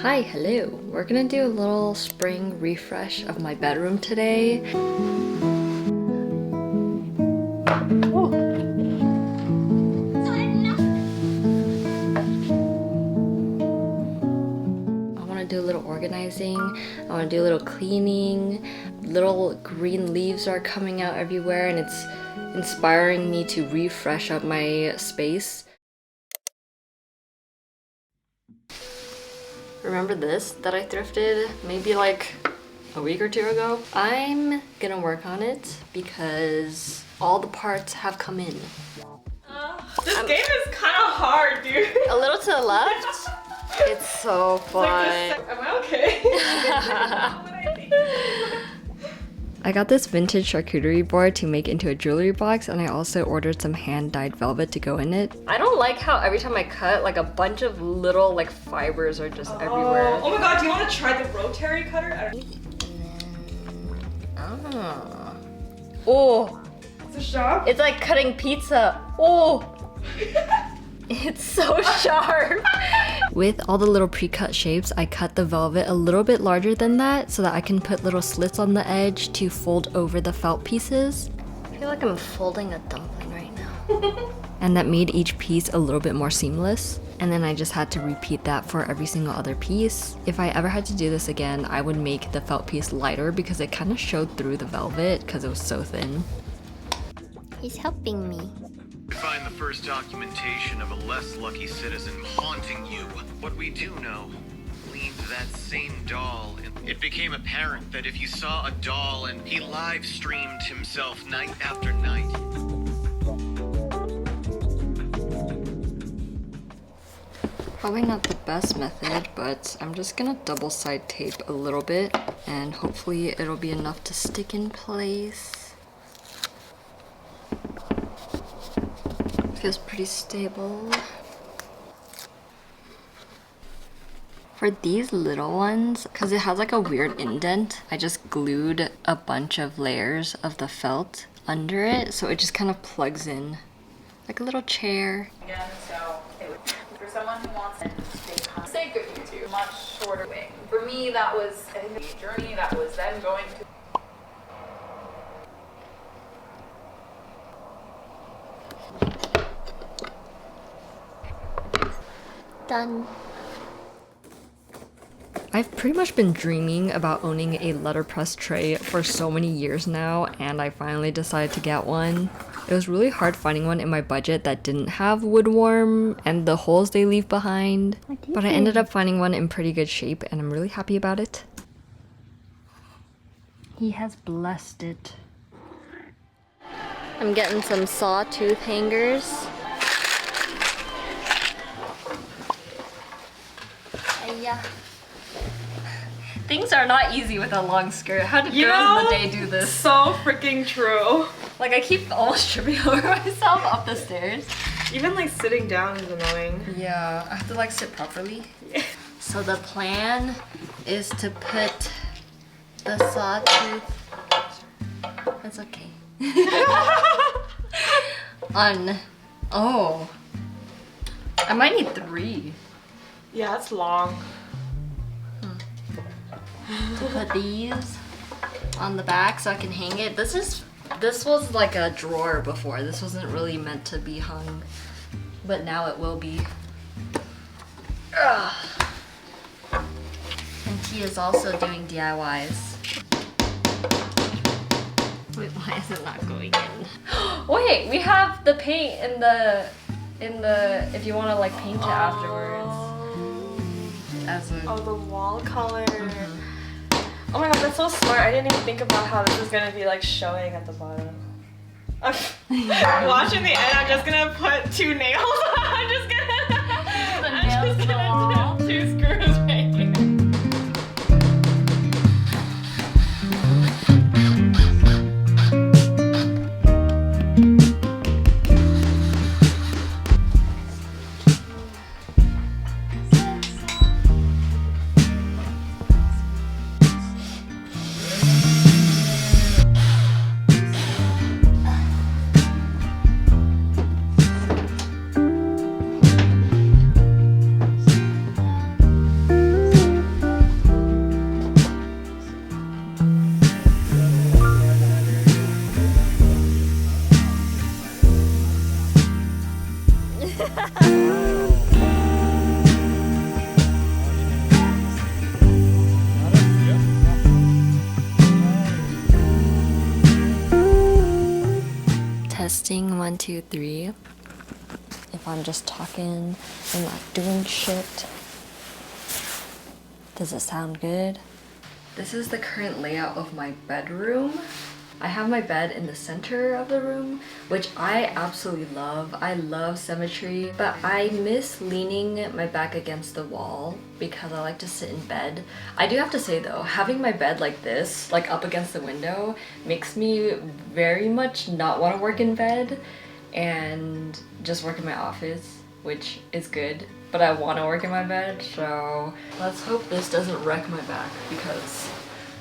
Hi, hello. We're gonna do a little spring refresh of my bedroom today. Oh. I wanna do a little organizing. I wanna do a little cleaning. Little green leaves are coming out everywhere and it's inspiring me to refresh up my space. Remember this that I thrifted maybe like a week or two ago? I'm gonna work on it because all the parts have come in. This game is kind of hard, dude. A little to the left. It's so fun. Am I okay? I got this vintage charcuterie board to make into a jewelry box, and I also ordered some hand-dyed velvet to go in it. I don't like how every time I cut, like a bunch of little like fibers are just everywhere. Oh my god, do you want to try the rotary cutter? Oh, It's a shop? it's like cutting pizza. Oh. It's so sharp. With all the little pre-cut shapes, I cut the velvet a little bit larger than that so that I can put little slits on the edge to fold over the felt pieces. I feel like I'm folding a dumpling right now. And that made each piece a little bit more seamless. And then I just had to repeat that for every single other piece. If I ever had to do this again, I would make the felt piece lighter because it kind of showed through the velvet because it was so thin. He's helping me. Find the first documentation of a less lucky citizen haunting you. What we do know leaned to that same doll, and it became apparent that if you saw a doll and he live streamed himself night after night. Probably not the best method, but I'm just gonna double side tape a little bit and hopefully it'll be enough to stick in place. Feels pretty stable. For these little ones, because it has like a weird indent, I just glued a bunch of layers of the felt under it so it just kind of plugs in like a little chair. Again, so for someone who wants to stay good YouTube, much shorter way. For me, that was I think the journey that was then going to. Done. I've pretty much been dreaming about owning a letterpress tray for so many years now, and I finally decided to get one. It was really hard finding one in my budget that didn't have wood warm and the holes they leave behind, but I ended up finding one in pretty good shape and I'm really happy about it. He has blessed it. I'm getting some sawtooth hangers. Yeah. Things are not easy with a long skirt. How did girls in the day do this? So freaking true. Like I keep almost tripping over myself up the stairs. Even like sitting down is annoying. Yeah, I have to like sit properly. Yeah. So the plan is to put the sawtooth. That's okay. On. Oh. I might need 3. Yeah, it's long. To put these on the back so I can hang it. This was like a drawer before. This wasn't really meant to be hung, but now it will be. Ugh. And T is also doing DIYs. Wait, why is it not going in? Wait, we have the paint in the if you want to like paint it afterwards. As a, Oh, the wall color. Oh my god, that's so smart. I didn't even think about how this is gonna be like showing at the bottom. Watching the end, I'm just gonna put 2 nails. I'm just gonna do 2 screws right here. Testing 1, 2, 3. If I'm just talking and not doing shit. Does it sound good? This is the current layout of my bedroom. I have my bed in the center of the room, which I absolutely love. I love symmetry, but I miss leaning my back against the wall because I like to sit in bed. I do have to say though, having my bed like this, like up against the window, makes me very much not want to work in bed and just work in my office, which is good. But I want to work in my bed, so let's hope this doesn't wreck my back because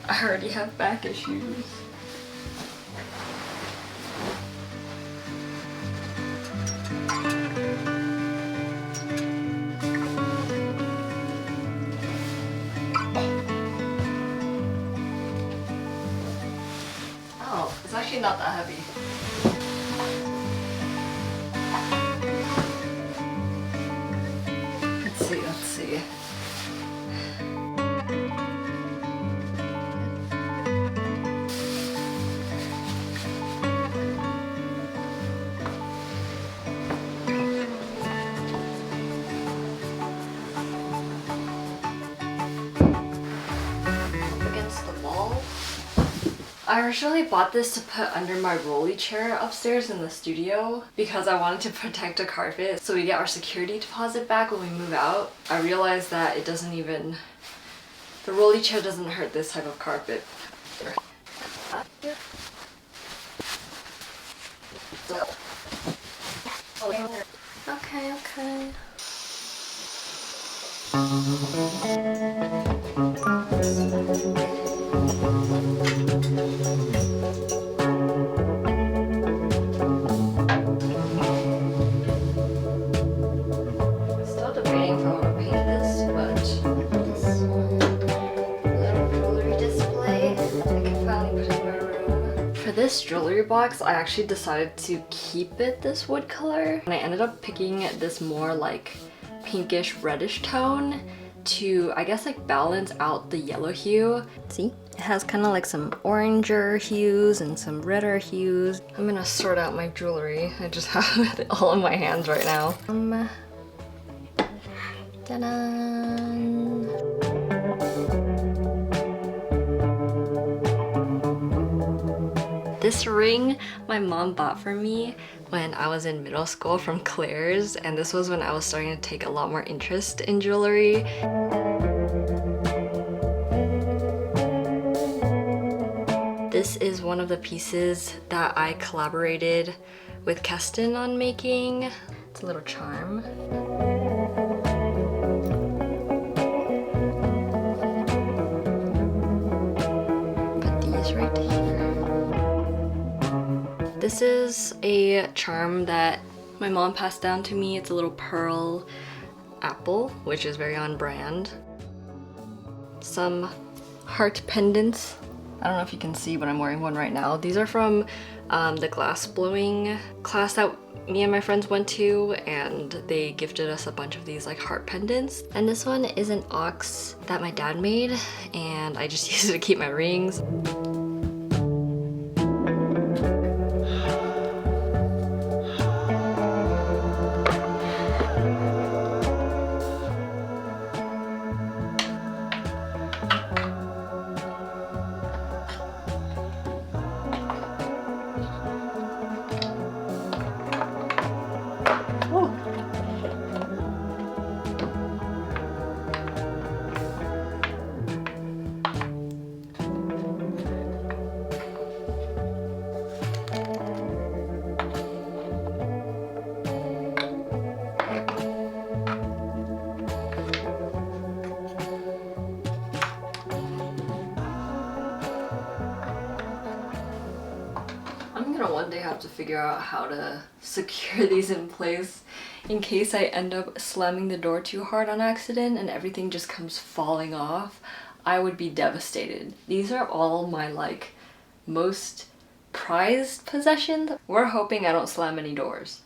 I already have back issues. Oh, it's actually not that heavy. Let's see. Against the wall. I originally bought this to put under my rolly chair upstairs in the studio because I wanted to protect the carpet so we get our security deposit back when we move out. I realized that it doesn't even... the rolly chair doesn't hurt this type of carpet. Okay. Still debating if I want to paint this, but this one, little jewelry display, I can finally put in my room. For this jewelry box, I actually decided to keep it this wood color, and I ended up picking this more like pinkish reddish tone to, I guess, like balance out the yellow hue. See? It has kind of like some oranger hues and some redder hues. I'm gonna sort out my jewelry. I just have it all in my hands right now. Ta-da! This ring my mom bought for me when I was in middle school from Claire's, and this was when I was starting to take a lot more interest in jewelry. This is one of the pieces that I collaborated with Keston on making. It's a little charm. Put these right here. This is a charm that my mom passed down to me. It's a little pearl apple, which is very on brand. Some heart pendants. I don't know if you can see, but I'm wearing one right now. These are from the glass blowing class that me and my friends went to, and they gifted us a bunch of these like heart pendants. And this one is an ox that my dad made, and I just use it to keep my rings. One day have to figure out how to secure these in place in case I end up slamming the door too hard on accident and everything just comes falling off. I would be devastated. These are all my like most prized possessions. We're hoping I don't slam any doors.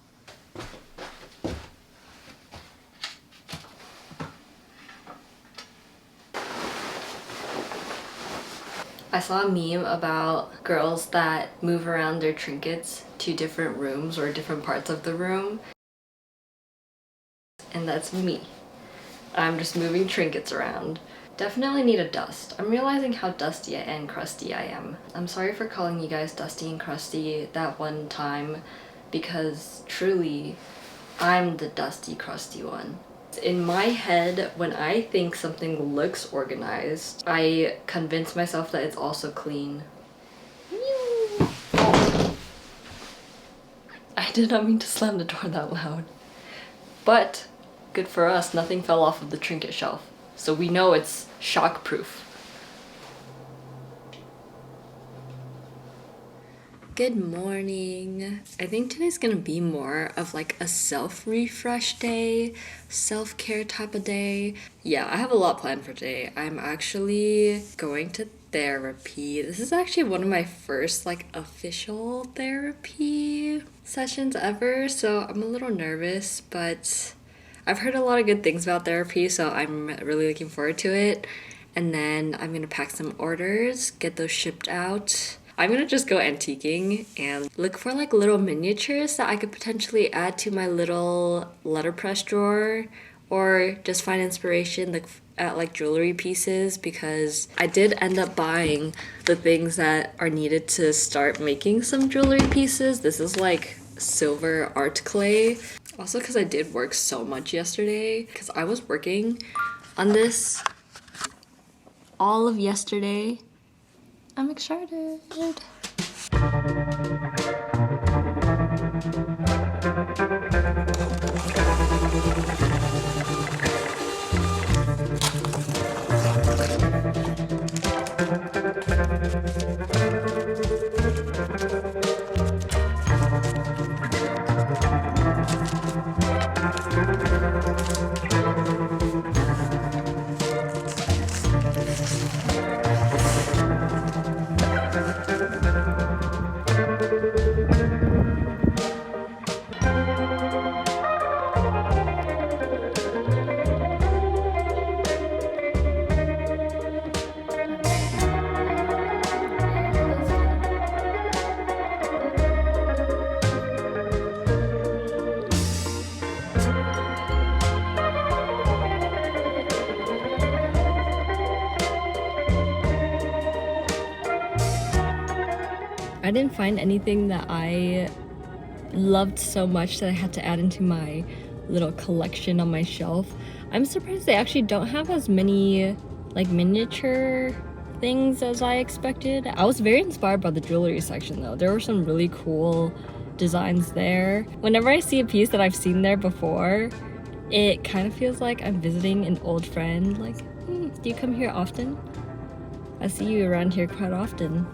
I saw a meme about girls that move around their trinkets to different rooms or different parts of the room. And that's me. I'm just moving trinkets around. Definitely need a dust. I'm realizing how dusty and crusty I am. I'm sorry for calling you guys dusty and crusty that one time, because truly, I'm the dusty, crusty one. In my head, when I think something looks organized, I convince myself that it's also clean. Oh. I did not mean to slam the door that loud. But good for us, nothing fell off of the trinket shelf. So we know it's shock-proof. Good morning. I think today's gonna be more of like a self-refresh day, self-care type of day. Yeah, I have a lot planned for today. I'm actually going to therapy. This is actually one of my first like official therapy sessions ever, so I'm a little nervous, but I've heard a lot of good things about therapy, so I'm really looking forward to it. And then I'm gonna pack some orders, get those shipped out. I'm gonna just go antiquing and look for like little miniatures that I could potentially add to my little letterpress drawer, or just find inspiration at like jewelry pieces, because I did end up buying the things that are needed to start making some jewelry pieces. This is like silver art clay. Also because I did work so much yesterday, because I was working on this all of yesterday. I'm excited. I didn't find anything that I loved so much that I had to add into my little collection on my shelf. I'm surprised they actually don't have as many like miniature things as I expected. I was very inspired by the jewelry section though. There were some really cool designs there. Whenever I see a piece that I've seen there before, it kind of feels like I'm visiting an old friend. Like, do you come here often? I see you around here quite often.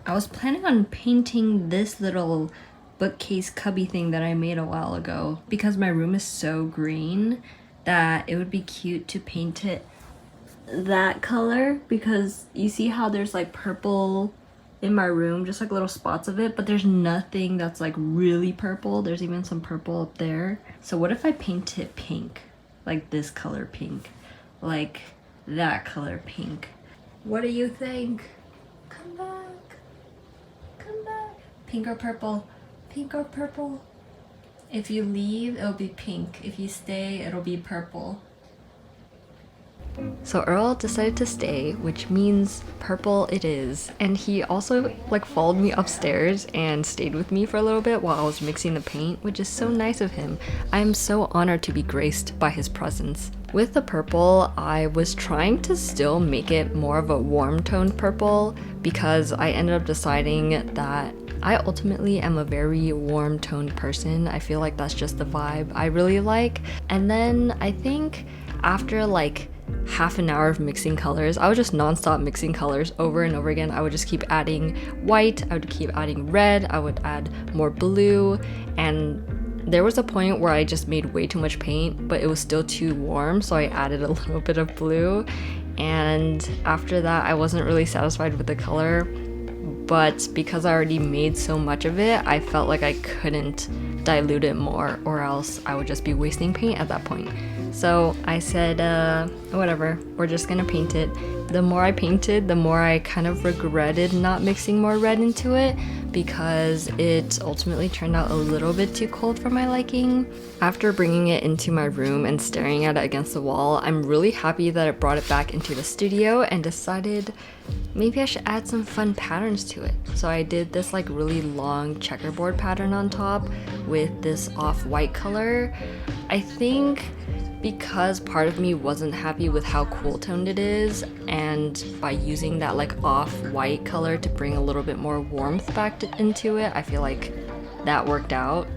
I was planning on painting this little bookcase cubby thing that I made a while ago, because my room is so green that it would be cute to paint it that color, because you see how there's like purple in my room, just like little spots of it, but there's nothing that's like really purple. There's even some purple up there. So what if I paint it pink? Like this color pink, like that color pink. What do you think? Come back. Come back. Pink or purple? Pink or purple? If you leave, it'll be pink. If you stay, it'll be purple. So Earl decided to stay, which means purple it is. And he also like followed me upstairs and stayed with me for a little bit while I was mixing the paint, which is so nice of him. I am so honored to be graced by his presence. With the purple, I was trying to still make it more of a warm toned purple, because I ended up deciding that I ultimately am a very warm toned person. I feel like that's just the vibe I really like. And then I think after like half an hour of mixing colors, I would just non-stop mixing colors over and over again. I would just keep adding white, I would keep adding red, I would add more blue, and there was a point where I just made way too much paint, but it was still too warm, so I added a little bit of blue. And after that, I wasn't really satisfied with the color, but because I already made so much of it, I felt like I couldn't dilute it more, or else I would just be wasting paint at that point. So I said, whatever, we're just gonna paint it. The more I painted, the more I kind of regretted not mixing more red into it, because it ultimately turned out a little bit too cold for my liking. After bringing it into my room and staring at it against the wall, I'm really happy that it brought it back into the studio, and decided maybe I should add some fun patterns to it. So I did this like really long checkerboard pattern on top with this off-white color. I think because part of me wasn't happy with how cool toned it is, and by using that like off-white color to bring a little bit more warmth back into it, I feel like that worked out.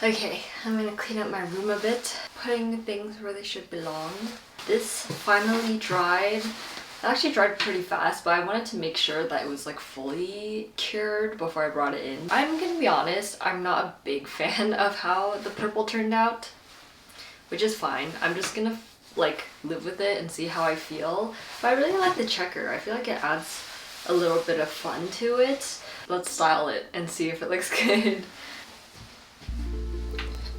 Okay, I'm gonna clean up my room a bit, putting things where they should belong. This finally dried. It actually dried pretty fast, but I wanted to make sure that it was like fully cured before I brought it in. I'm gonna be honest, I'm not a big fan of how the purple turned out, which is fine. I'm just gonna like live with it and see how I feel. But I really like the checker. I feel like it adds a little bit of fun to it. Let's style it and see if it looks good.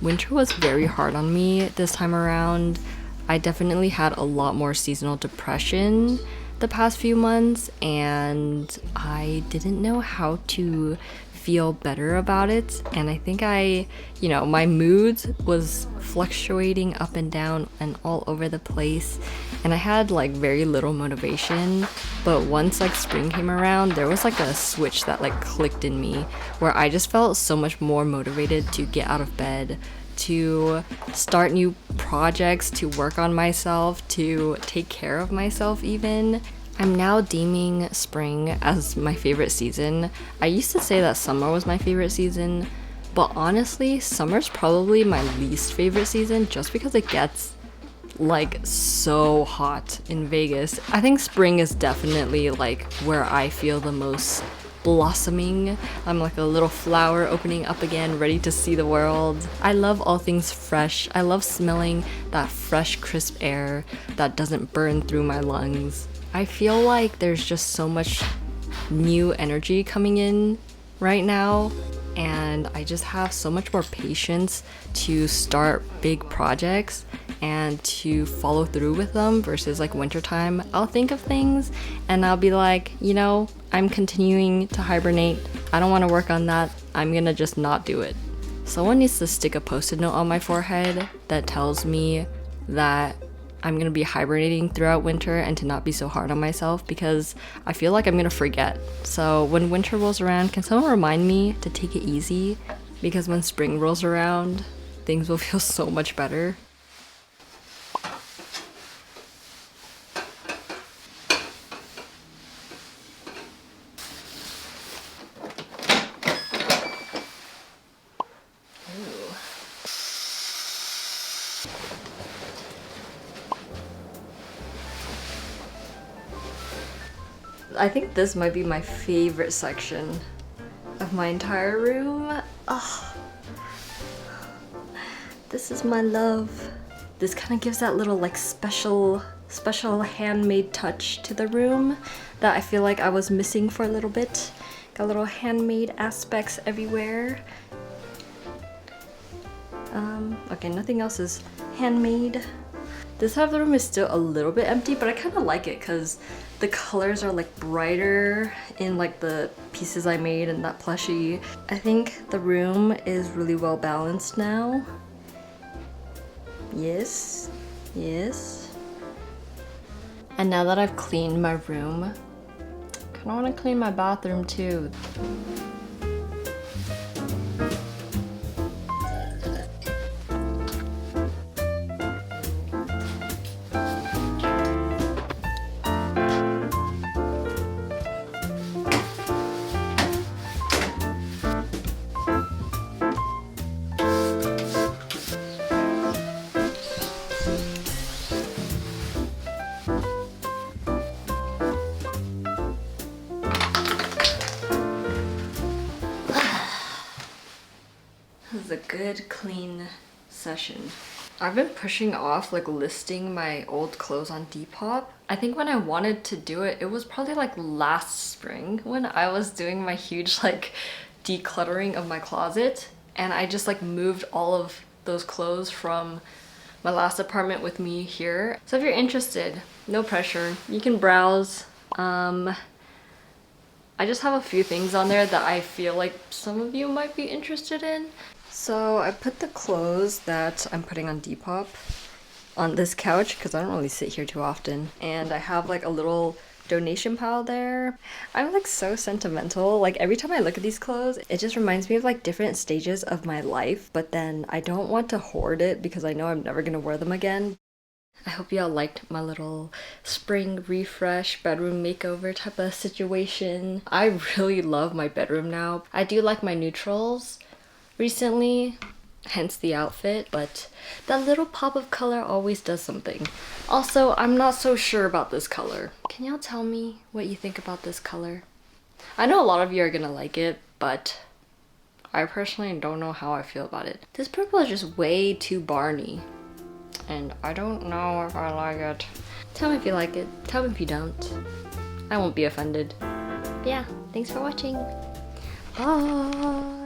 Winter was very hard on me this time around. I definitely had a lot more seasonal depression the past few months, and I didn't know how to feel better about it. And I think my mood was fluctuating up and down and all over the place, and I had like very little motivation. But once like spring came around, there was like a switch that like clicked in me, where I just felt so much more motivated to get out of bed, to start new projects, to work on myself, to take care of myself even. I'm now deeming spring as my favorite season. I used to say that summer was my favorite season, but honestly, summer's probably my least favorite season, just because it gets like so hot in Vegas. I think spring is definitely like where I feel the most blossoming. I'm like a little flower opening up again, ready to see the world. I love all things fresh. I love smelling that fresh, crisp air that doesn't burn through my lungs. I feel like there's just so much new energy coming in right now, and I just have so much more patience to start big projects and to follow through with them versus like wintertime. I'll think of things and I'll be like, I'm continuing to hibernate. I don't want to work on that. I'm gonna just not do it. Someone needs to stick a post-it note on my forehead that tells me that I'm gonna be hibernating throughout winter and to not be so hard on myself, because I feel like I'm gonna forget. So when winter rolls around, can someone remind me to take it easy? Because when spring rolls around, things will feel so much better. I think this might be my favorite section of my entire room. Oh, this is my love. This kind of gives that little like special handmade touch to the room that I feel like I was missing for a little bit. Got little handmade aspects everywhere. Okay, nothing else is handmade. This half of the room is still a little bit empty, but I kind of like it because the colors are like brighter in like the pieces I made and that plushie. I think the room is really well balanced now. Yes, yes. And now that I've cleaned my room, I kind of want to clean my bathroom too. This is a good, clean session. I've been pushing off like listing my old clothes on Depop. I think when I wanted to do it, it was probably like last spring when I was doing my huge like decluttering of my closet, and I just like moved all of those clothes from my last apartment with me here. So if you're interested, no pressure, you can browse. I just have a few things on there that I feel like some of you might be interested in. So I put the clothes that I'm putting on Depop on this couch because I don't really sit here too often. And I have like a little donation pile there. I'm like so sentimental. Like every time I look at these clothes, it just reminds me of like different stages of my life. But then I don't want to hoard it because I know I'm never gonna wear them again. I hope y'all liked my little spring refresh bedroom makeover type of situation. I really love my bedroom now. I do like my neutrals recently, hence the outfit, but that little pop of color always does something. Also, I'm not so sure about this color. Can y'all tell me what you think about this color? I know a lot of you are gonna like it, but I personally don't know how I feel about it. This purple is just way too Barney, and I don't know if I like it. Tell me if you like it, tell me if you don't. I won't be offended. But yeah, thanks for watching. Bye!